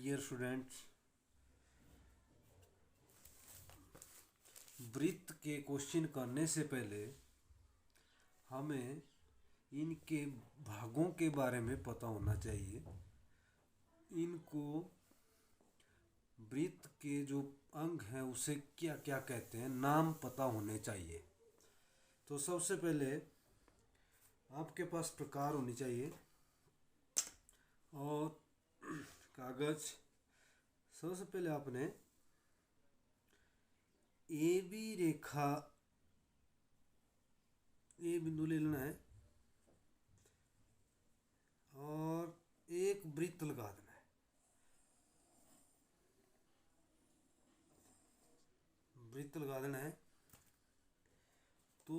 Dear students, वृत्त के question करने से पहले हमें इनके भागों के बारे में पता होना चाहिए। इनको वृत्त के जो अंग हैं उसे क्या क्या कहते हैं, नाम पता होने चाहिए। तो सबसे पहले आपके पास प्रकार होनी चाहिए और कागज। सबसे पहले आपने ए बी रेखा, ए बिंदु ले लेना है और एक वृत्त लगा देना है। वृत्त लगा देना है तो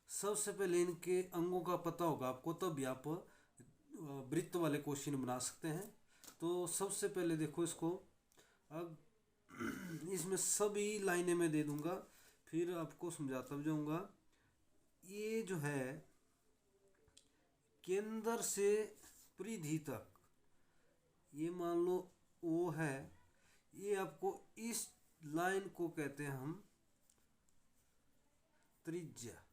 सबसे पहले इनके अंगों का पता होगा आपको, तभी आप वृत्त वाले क्वेश्चन बना सकते हैं। तो सबसे पहले देखो इसको, अब इसमें सभी लाइनें मैं दे दूंगा, फिर आपको समझाता भी जाऊंगा। ये जो है केंद्र से परिधि तक, ये मान लो ओ है, ये आपको इस लाइन को कहते हैं हम त्रिज्या,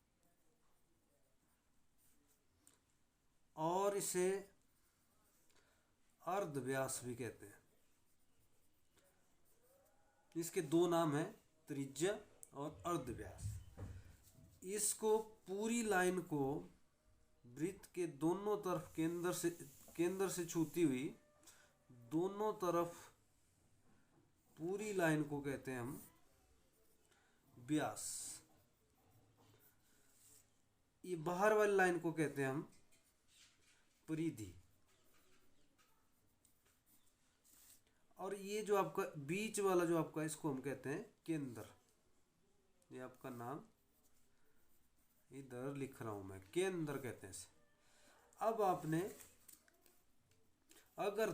और इसे अर्धव्यास भी कहते हैं। इसके दो नाम हैं, त्रिज्या और अर्धव्यास। इसको पूरी लाइन को वृत्त के दोनों तरफ केंद्र से छूती हुई दोनों तरफ पूरी लाइन को कहते हैं हम व्यास। ये बाहर वाली लाइन को कहते हैं हम परिधि, और ये जो आपका बीच वाला जो आपका, इसको हम कहते हैं केंद्र। ये आपका नाम इधर लिख रहा हूं मैं, केंद्र कहते हैं इसे। अब आपने अगर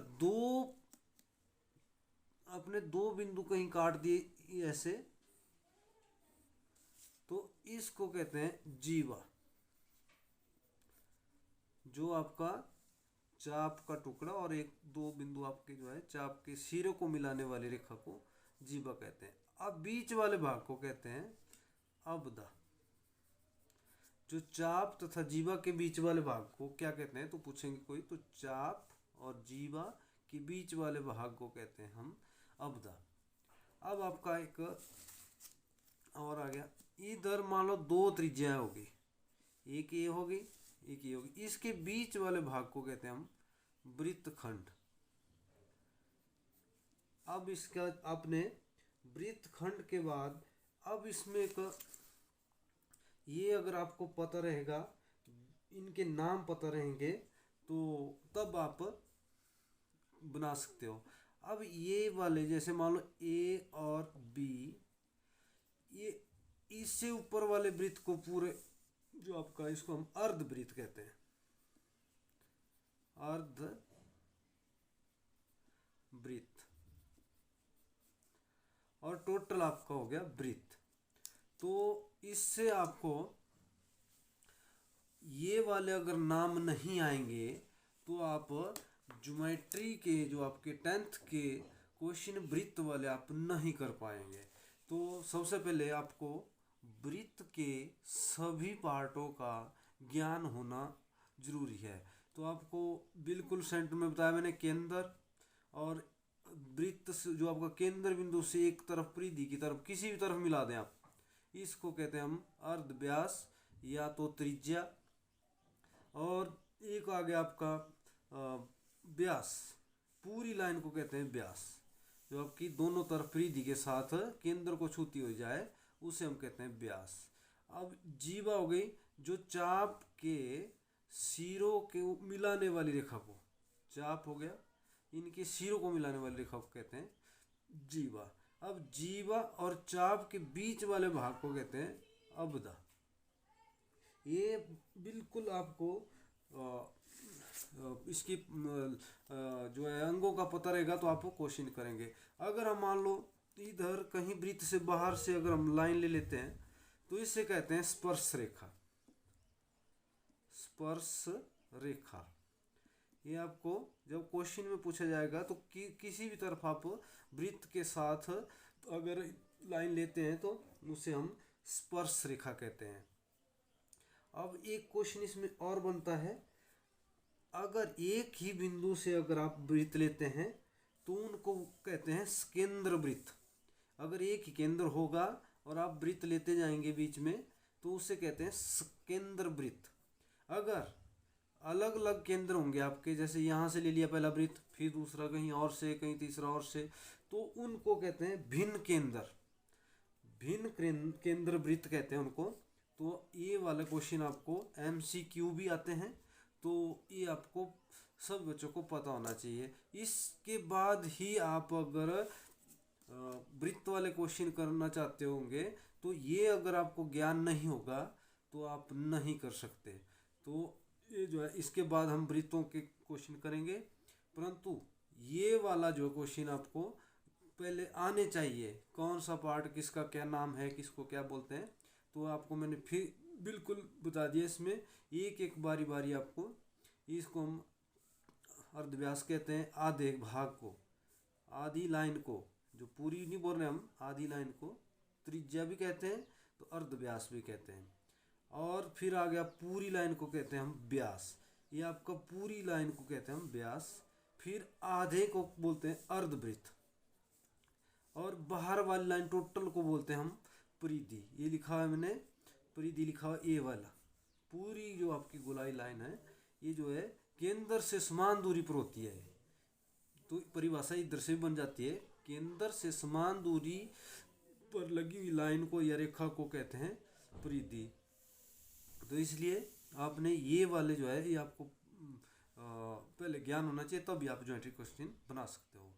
अपने दो बिंदु कहीं काट दिए ऐसे, तो इसको कहते हैं जीवा। जो आपका चाप का टुकड़ा और एक दो बिंदु आपके जो है चाप के सिरे को मिलाने वाली रेखा को जीवा कहते हैं। अब बीच वाले भाग को कहते हैं अबदा। जो चाप तथा जीवा के बीच वाले भाग को क्या कहते हैं, तो पूछेंगे कोई, तो चाप और जीवा के बीच वाले भाग को कहते हैं हम अबदा। अब आपका एक और आ गया, इधर मान लो दो त्रिज्याएं होगी, एक ये होगी एक ये होगी, इसके बीच वाले भाग को कहते हैं हम वृत्तखंड। अब इसका आपने वृत्तखंड के बाद, अब इसमें एक ये अगर आपको पता रहेगा, इनके नाम पता रहेंगे, तो तब आप बना सकते हो। अब ये वाले जैसे मान लो ए और बी, ये इससे ऊपर वाले वृत्त को पूरे जो आपका, इसको हम अर्ध वृत्त कहते हैं, अर्ध वृत्त, और टोटल आपका हो गया वृत्त। तो इससे आपको ये वाले अगर नाम नहीं आएंगे तो आप ज्योमेट्री के जो आपके 10th के क्वेश्चन वृत्त वाले आप नहीं कर पाएंगे। तो सबसे पहले आपको वृत्त के सभी पार्टों का ज्ञान होना जरूरी है। तो आपको बिल्कुल सेंटर में बताया मैंने, केंद्र और वृत्त से जो आपका केंद्र बिंदु से एक तरफ परिधि की तरफ किसी भी तरफ मिला दें आप, इसको कहते हैं हम अर्धव्यास या तो त्रिज्या। और एक आ गया आपका व्यास, पूरी लाइन को कहते हैं व्यास। जो आपकी दोनों तरफ परिधि के साथ केंद्र को छूती हो जाए उसे हम कहते हैं व्यास। अब जीवा हो गई, जो चाप के सिरों के मिलाने वाली रेखा को, चाप हो गया, इनके सिरों को मिलाने वाली रेखा को कहते हैं जीवा। अब जीवा और चाप के बीच वाले भाग को कहते हैं अबदा। ये बिल्कुल आपको इसकी जो है अंगों का पता रहेगा तो आप क्वेश्चन करेंगे। अगर हम मान लो इधर कहीं वृत्त से बाहर से अगर हम लाइन ले लेते हैं, तो इसे कहते हैं स्पर्श रेखा। स्पर्श रेखा ये आपको जब क्वेश्चन में पूछा जाएगा तो किसी भी तरफ आप वृत्त के साथ अगर लाइन लेते हैं तो उसे हम स्पर्श रेखा कहते हैं। अब एक क्वेश्चन इसमें और बनता है, अगर एक ही बिंदु से अगर आप वृत्त लेते हैं तो उनको कहते हैं केंद्र वृत्त। अगर एक ही केंद्र होगा और आप वृत्त लेते जाएंगे बीच में तो उसे कहते हैं केंद्र वृत्त। अगर अलग अलग केंद्र होंगे आपके, जैसे यहाँ से ले लिया पहला वृत्त, फिर दूसरा कहीं और से, कहीं तीसरा और से, तो उनको कहते हैं भिन्न केंद्र, भिन्न केंद्र वृत्त कहते हैं उनको। तो ये वाला क्वेश्चन आपको MCQ भी आते हैं, तो ये आपको सब बच्चों को पता होना चाहिए। इसके बाद ही आप अगर वृत्त वाले क्वेश्चन करना चाहते होंगे तो ये अगर आपको ज्ञान नहीं होगा तो आप नहीं कर सकते। तो ये जो है इसके बाद हम वृत्तों के क्वेश्चन करेंगे, परंतु ये वाला जो क्वेश्चन आपको पहले आने चाहिए, कौन सा पार्ट किसका क्या नाम है, किसको क्या बोलते हैं, तो आपको मैंने फिर बिल्कुल बता दिया। इसमें एक एक बारी बारी आपको, इसको हम अर्धव्यास कहते हैं आधे भाग को, आधी लाइन को, जो पूरी नहीं बोल रहे हम, आधी लाइन को त्रिज्या भी कहते हैं तो अर्धव्यास भी कहते हैं। और फिर आ गया पूरी लाइन को कहते हैं हम व्यास, ये आपका पूरी लाइन को कहते हैं हम व्यास। फिर आधे को बोलते हैं अर्धवृत्त, और बाहर वाली लाइन टोटल को बोलते हैं हम परिधि। ये लिखा है मैंने, परिधि लिखा हुआ ए वाला। पूरी जो आपकी गोलाई लाइन है ये जो है केंद्र से समान दूरी पर होती है, तो परिभाषा इधर से भी बन जाती है, केंद्र से समान दूरी पर लगी हुई लाइन को या रेखा को कहते हैं परिधि। तो इसलिए आपने ये वाले जो है ये आपको पहले ज्ञान होना चाहिए, तभी आप ज्योमेट्री क्वेश्चन बना सकते हो।